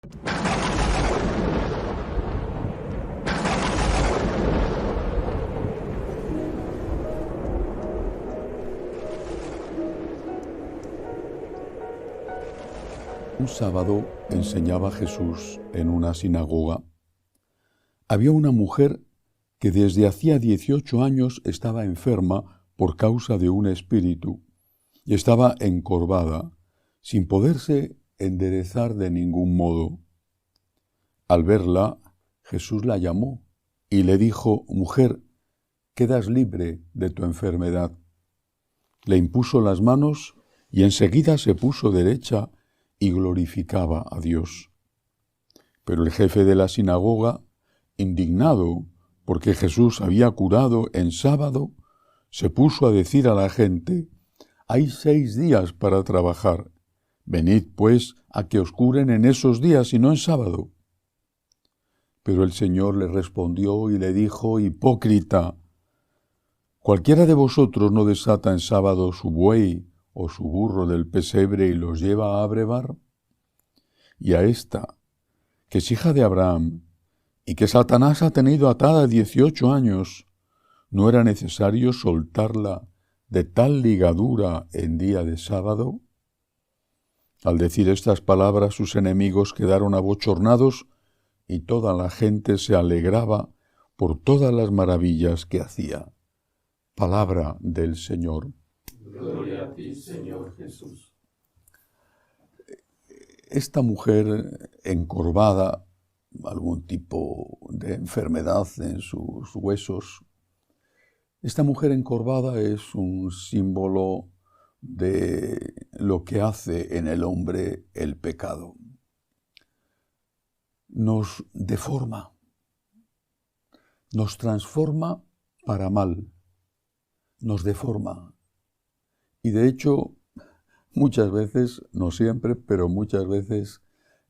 Un sábado enseñaba Jesús en una sinagoga. Había una mujer que desde hacía 18 años estaba enferma por causa de un espíritu y estaba encorvada, sin poderse enderezar de ningún modo. Al verla, Jesús la llamó y le dijo: «Mujer, quedas libre de tu enfermedad». Le impuso las manos y enseguida se puso derecha y glorificaba a Dios. Pero el jefe de la sinagoga, indignado porque Jesús había curado en sábado, se puso a decir a la gente: «Hay 6 días para trabajar. Venid, pues, a que os curen en esos días y no en sábado». Pero el Señor le respondió y le dijo: «Hipócrita, ¿cualquiera de vosotros no desata en sábado su buey o su burro del pesebre y los lleva a abrevar? Y a esta, que es hija de Abraham, y que Satanás ha tenido atada 18 años, ¿no era necesario soltarla de tal ligadura en día de sábado?». Al decir estas palabras, sus enemigos quedaron abochornados y toda la gente se alegraba por todas las maravillas que hacía. Palabra del Señor. Gloria a ti, Señor Jesús. Esta mujer encorvada, algún tipo de enfermedad en sus huesos, esta mujer encorvada es un símbolo de lo que hace en el hombre el pecado. Nos deforma, nos transforma para mal, nos deforma. Y de hecho, muchas veces, no siempre, pero muchas veces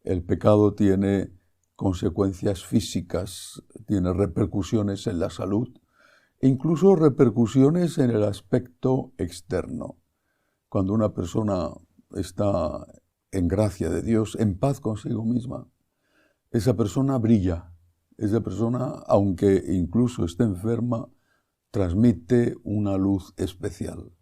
el pecado tiene consecuencias físicas, tiene repercusiones en la salud, e incluso repercusiones en el aspecto externo. Cuando una persona está en gracia de Dios, en paz consigo misma, esa persona brilla. Esa persona, aunque incluso esté enferma, transmite una luz especial.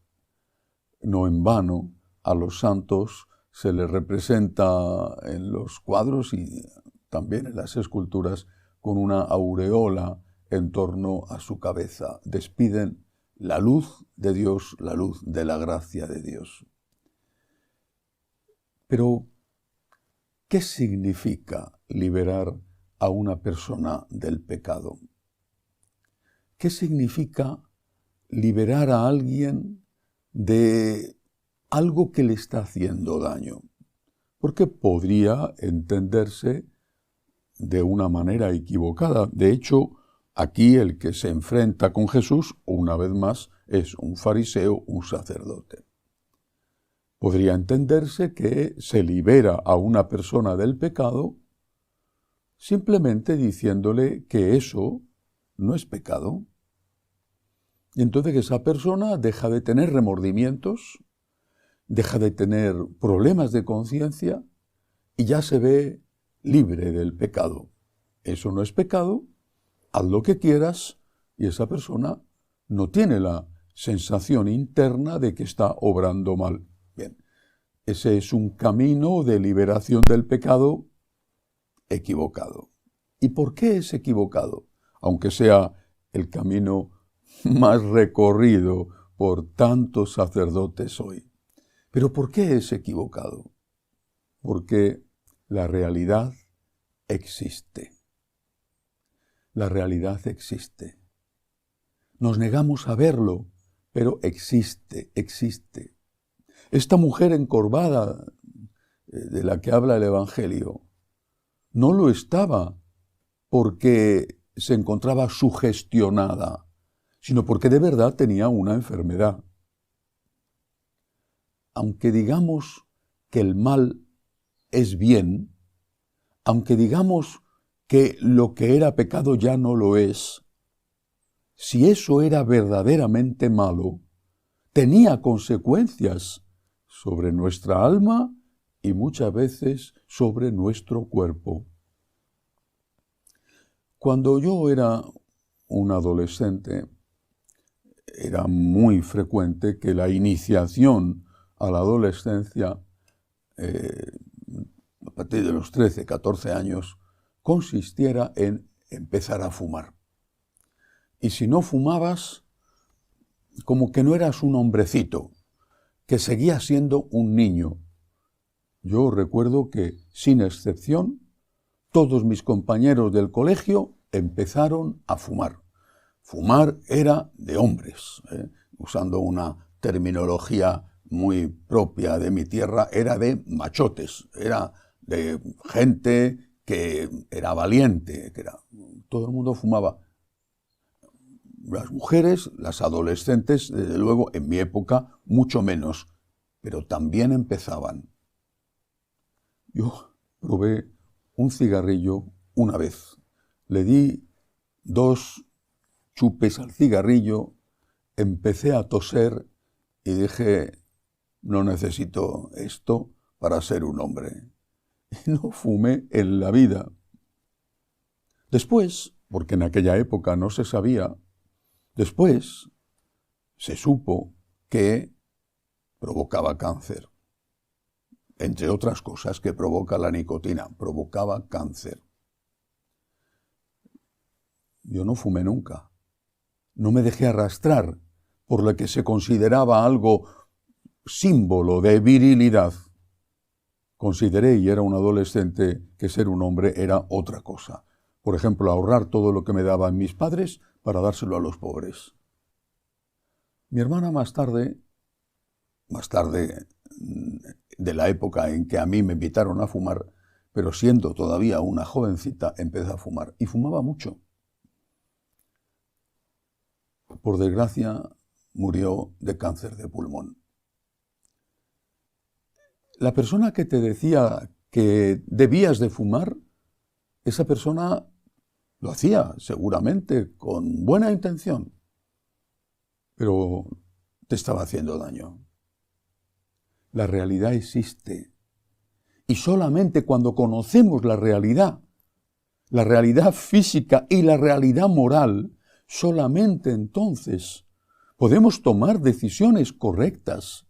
No en vano, a los santos se les representa en los cuadros y también en las esculturas con una aureola en torno a su cabeza. Despiden la luz de Dios, la luz de la gracia de Dios. Pero, ¿qué significa liberar a una persona del pecado? ¿Qué significa liberar a alguien de algo que le está haciendo daño? Porque podría entenderse de una manera equivocada. De hecho, aquí el que se enfrenta con Jesús, una vez más, es un fariseo, un sacerdote. Podría entenderse que se libera a una persona del pecado simplemente diciéndole que eso no es pecado. Y entonces esa persona deja de tener remordimientos, deja de tener problemas de conciencia y ya se ve libre del pecado. Eso no es pecado, haz lo que quieras, y esa persona no tiene la sensación interna de que está obrando mal. Bien, ese es un camino de liberación del pecado equivocado. ¿Y por qué es equivocado? Aunque sea el camino más recorrido por tantos sacerdotes hoy. ¿Pero por qué es equivocado? Porque la realidad existe. La realidad existe. Nos negamos a verlo, pero existe, existe. Esta mujer encorvada de la que habla el Evangelio no lo estaba porque se encontraba sugestionada, sino porque de verdad tenía una enfermedad. Aunque digamos que el mal es bien, aunque digamos que lo que era pecado ya no lo es, si eso era verdaderamente malo, tenía consecuencias sobre nuestra alma y muchas veces sobre nuestro cuerpo. Cuando yo era un adolescente, era muy frecuente que la iniciación a la adolescencia, a partir de los 13, 14 años, consistiera en empezar a fumar. Y si no fumabas, como que no eras un hombrecito, que seguías siendo un niño. Yo recuerdo que, sin excepción, todos mis compañeros del colegio empezaron a fumar. Fumar era de hombres, usando una terminología muy propia de mi tierra, era de machotes, era de gente que era valiente, todo el mundo fumaba. Las mujeres, las adolescentes, desde luego, en mi época, mucho menos, pero también empezaban. Yo probé un cigarrillo una vez, le di 2 chupes al cigarrillo, empecé a toser y dije, no necesito esto para ser un hombre. Y no fumé en la vida. Después, porque en aquella época no se sabía, después se supo que provocaba cáncer. Entre otras cosas que provoca la nicotina, provocaba cáncer. Yo no fumé nunca. No me dejé arrastrar por lo que se consideraba algo símbolo de virilidad. Consideré, y era un adolescente, que ser un hombre era otra cosa. Por ejemplo, ahorrar todo lo que me daban mis padres para dárselo a los pobres. Mi hermana más tarde de la época en que a mí me invitaron a fumar, pero siendo todavía una jovencita, empecé a fumar. Y fumaba mucho. Por desgracia, murió de cáncer de pulmón. La persona que te decía que debías de fumar, esa persona lo hacía seguramente con buena intención, pero te estaba haciendo daño. La realidad existe. Y solamente cuando conocemos la realidad física y la realidad moral, solamente entonces podemos tomar decisiones correctas.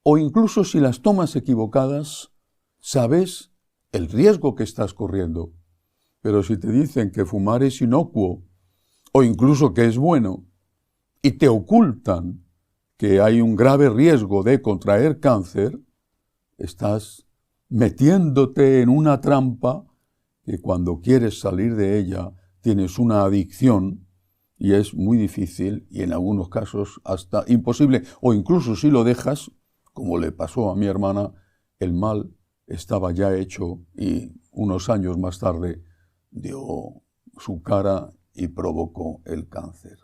O incluso si las tomas equivocadas, sabes el riesgo que estás corriendo. Pero si te dicen que fumar es inocuo, o incluso que es bueno, y te ocultan que hay un grave riesgo de contraer cáncer, estás metiéndote en una trampa que cuando quieres salir de ella tienes una adicción y es muy difícil y en algunos casos hasta imposible, o incluso si lo dejas, como le pasó a mi hermana, el mal estaba ya hecho y unos años más tarde dio su cara y provocó el cáncer.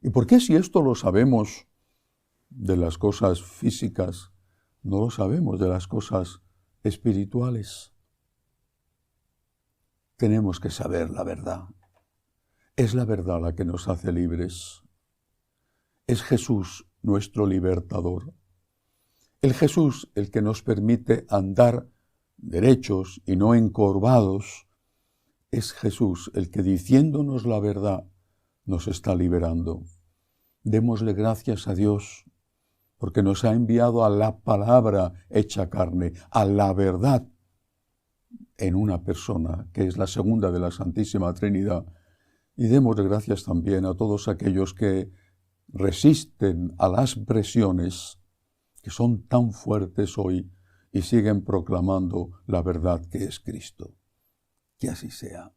¿Y por qué si esto lo sabemos de las cosas físicas, no lo sabemos de las cosas espirituales? Tenemos que saber la verdad. Es la verdad la que nos hace libres. Es Jesús nuestro libertador. El Jesús el que nos permite andar derechos y no encorvados. Es Jesús el que diciéndonos la verdad nos está liberando. Démosle gracias a Dios porque nos ha enviado a la palabra hecha carne, a la verdad en una persona que es la segunda de la Santísima Trinidad. Y démosle gracias también a todos aquellos que resisten a las presiones que son tan fuertes hoy y siguen proclamando la verdad que es Cristo. Que así sea.